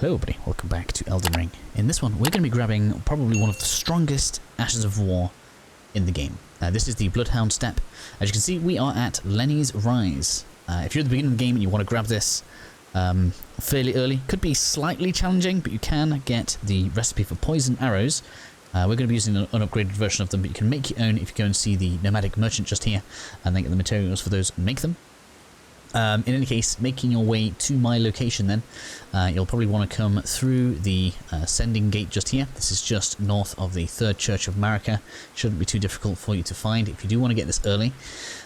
Hello everybody, welcome back to Elden Ring. In this one, we're going to be grabbing probably one of the strongest Ashes of War in the game. This is the Bloodhound step. As you can see, we are at Lenny's Rise. If you're at the beginning of the game and you want to grab this fairly early, could be slightly challenging, but you can get the recipe for poison arrows. We're going to be using an unupgraded version of them, but you can make your own if you go and see the nomadic merchant just here, and then get the materials for those and make them. In any case, making your way to my location then, you'll probably want to come through the sending gate just here. This is just north of the Third Church of Marika. Shouldn't be too difficult for you to find if you do want to get this early.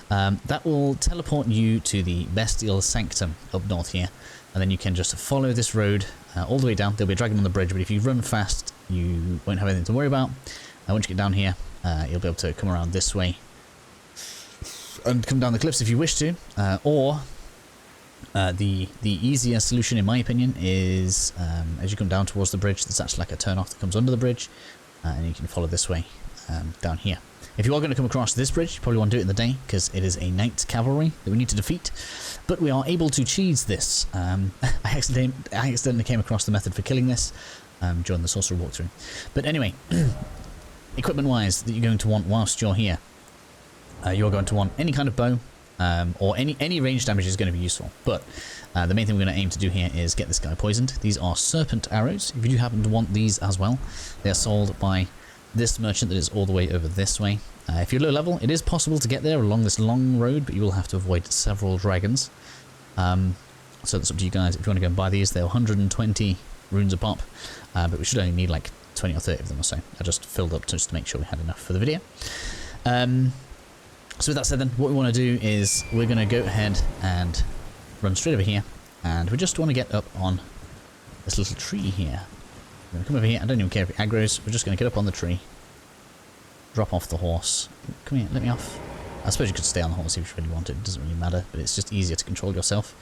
That will teleport you to the Bestial Sanctum up north here, and then you can just follow this road all the way down. There'll be a dragon on the bridge, but if you run fast, you won't have anything to worry about. Once you get down here, you'll be able to come around this way and come down the cliffs if you wish to, or the easier solution, in my opinion, is as you come down towards the bridge, there's actually like a turn off that comes under the bridge, and you can follow this way down here. If you are going to come across this bridge, you probably want to do it in the day, because it is a knight cavalry that we need to defeat, but we are able to cheese this. I accidentally came across the method for killing this during the sorcerer walkthrough. But anyway, equipment wise that you're going to want whilst you're here, you're going to want any kind of bow, or any range damage is going to be useful, but the main thing we're going to aim to do here is get this guy poisoned. These are serpent arrows. If you do happen to want these as well, they are sold by this merchant that is all the way over this way. If you're low level, it is possible to get there along this long road, but you will have to avoid several dragons. So that's up to you guys. If you want to go and buy these, they're 120 runes a pop, but we should only need like 20 or 30 of them or so. I just filled up just to make sure we had enough for the video. So with that said then, what we want to do is we're going to go ahead and run straight over here, and we just want to get up on this little tree here. We're going to come over here. I don't even care if it aggroes. We're just going to get up on the tree, drop off the horse. Come here, let me off. I suppose you could stay on the horse if you really want it. It doesn't really matter, but it's just easier to control yourself.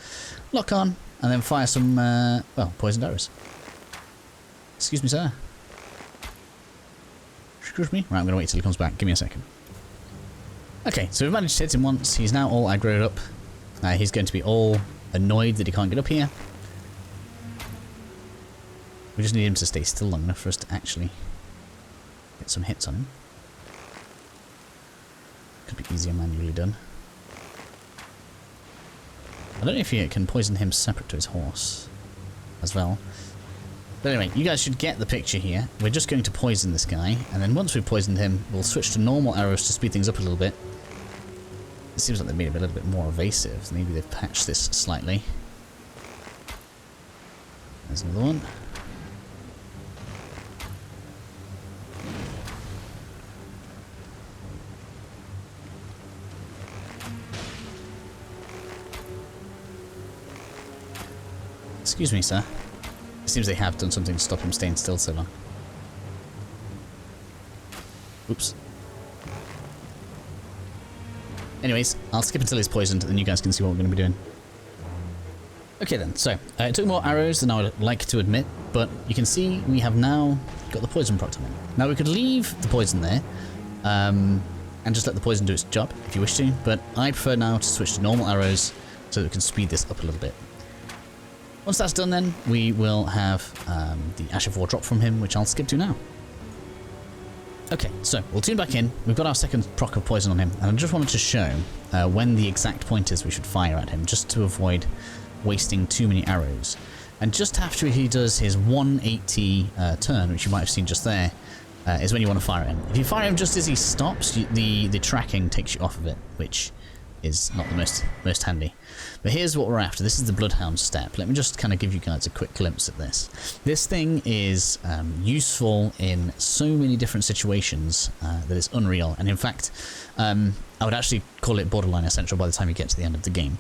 Lock on, and then fire some, well, poisoned arrows. Excuse me, sir. Excuse me? Right, I'm going to wait till he comes back. Give me a second. Okay, so we've managed to hit him once. He's now all aggroed up. He's going to be all annoyed that he can't get up here. We just need him to stay still long enough for us to actually get some hits on him. Could be easier manually done. I don't know if you can poison him separate to his horse as well. But anyway, you guys should get the picture here. We're just going to poison this guy, and then once we've poisoned him, we'll switch to normal arrows to speed things up a little bit. It seems like they've made it a little bit more evasive. Maybe they've patched this slightly. There's another one. Excuse me, sir. It seems they have done something to stop him staying still so long. Oops. Anyways, I'll skip until he's poisoned, and then you guys can see what we're going to be doing. Okay then, so it took more arrows than I would like to admit, but you can see we have now got the poison proc on him. Now we could leave the poison there, and just let the poison do its job if you wish to, but I prefer now to switch to normal arrows so that we can speed this up a little bit. Once that's done then, we will have the Ash of War drop from him, which I'll skip to now. Okay, so we'll tune back in. We've got our second proc of poison on him, and I just wanted to show when the exact point is we should fire at him, just to avoid wasting too many arrows. And just after he does his 180 turn, which you might have seen just there, is when you want to fire at him. If you fire him just as he stops, the tracking takes you off of it, which is not the most handy. But here's what we're after. This is the Bloodhound step. Let me just kind of give you guys a quick glimpse at this. This thing is useful in so many different situations that it's unreal. And in fact, I would actually call it borderline essential by the time you get to the end of the game.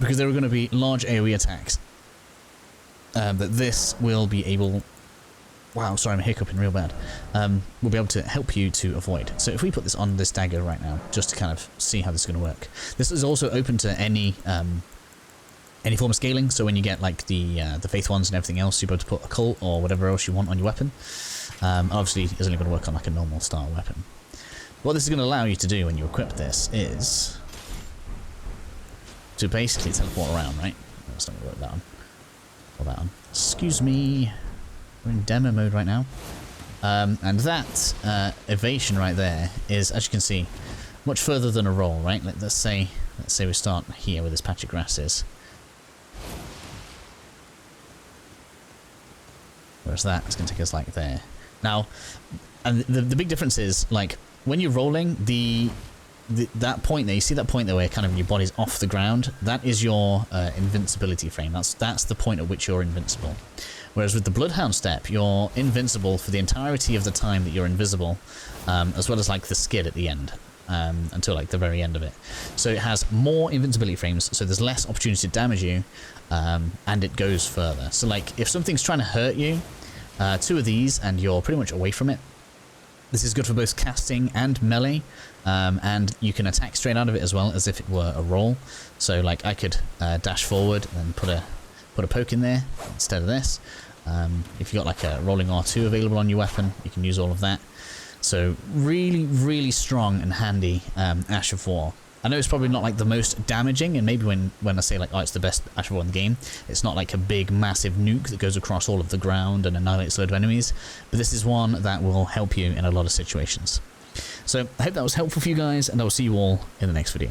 Because there are going to be large AoE attacks that this will be able... Wow, sorry, I'm hiccuping real bad. We'll be able to help you to avoid. So if we put this on this dagger right now, just to kind of see how this is going to work. This is also open to any form of scaling. So when you get like the faith ones and everything else, you're able to put a cult or whatever else you want on your weapon. Obviously, it's only going to work on like a normal style weapon. What this is going to allow you to do when you equip this is to basically teleport around, right? That's not going to work that one. Pull that on. Excuse me. We're in demo mode right now. And that evasion right there is, as you can see, much further than a roll, right? Let's say we start here where this patch of grass is. Whereas that is going to take us like there. Now, and the big difference is, like, when you're rolling, that point there, you see that point there where kind of your body's off the ground? That is your invincibility frame. That's the point at which you're invincible. Whereas with the Bloodhound step, you're invincible for the entirety of the time that you're invisible, as well as like the skid at the end, until like the very end of it. So it has more invincibility frames, so there's less opportunity to damage you, and it goes further. So like if something's trying to hurt you, 2 of these and you're pretty much away from it. This is good for both casting and melee, and you can attack straight out of it as well as if it were a roll. So like I could dash forward and put a poke in there instead of this. If you've got like a rolling R2 available on your weapon, you can use all of that. So really, really strong and handy Ash of War. I know it's probably not like the most damaging, and maybe when I say like, oh, it's the best Ash of War in the game, it's not like a big massive nuke that goes across all of the ground and annihilates a load of enemies, but this is one that will help you in a lot of situations. So I hope that was helpful for you guys, and I will see you all in the next video.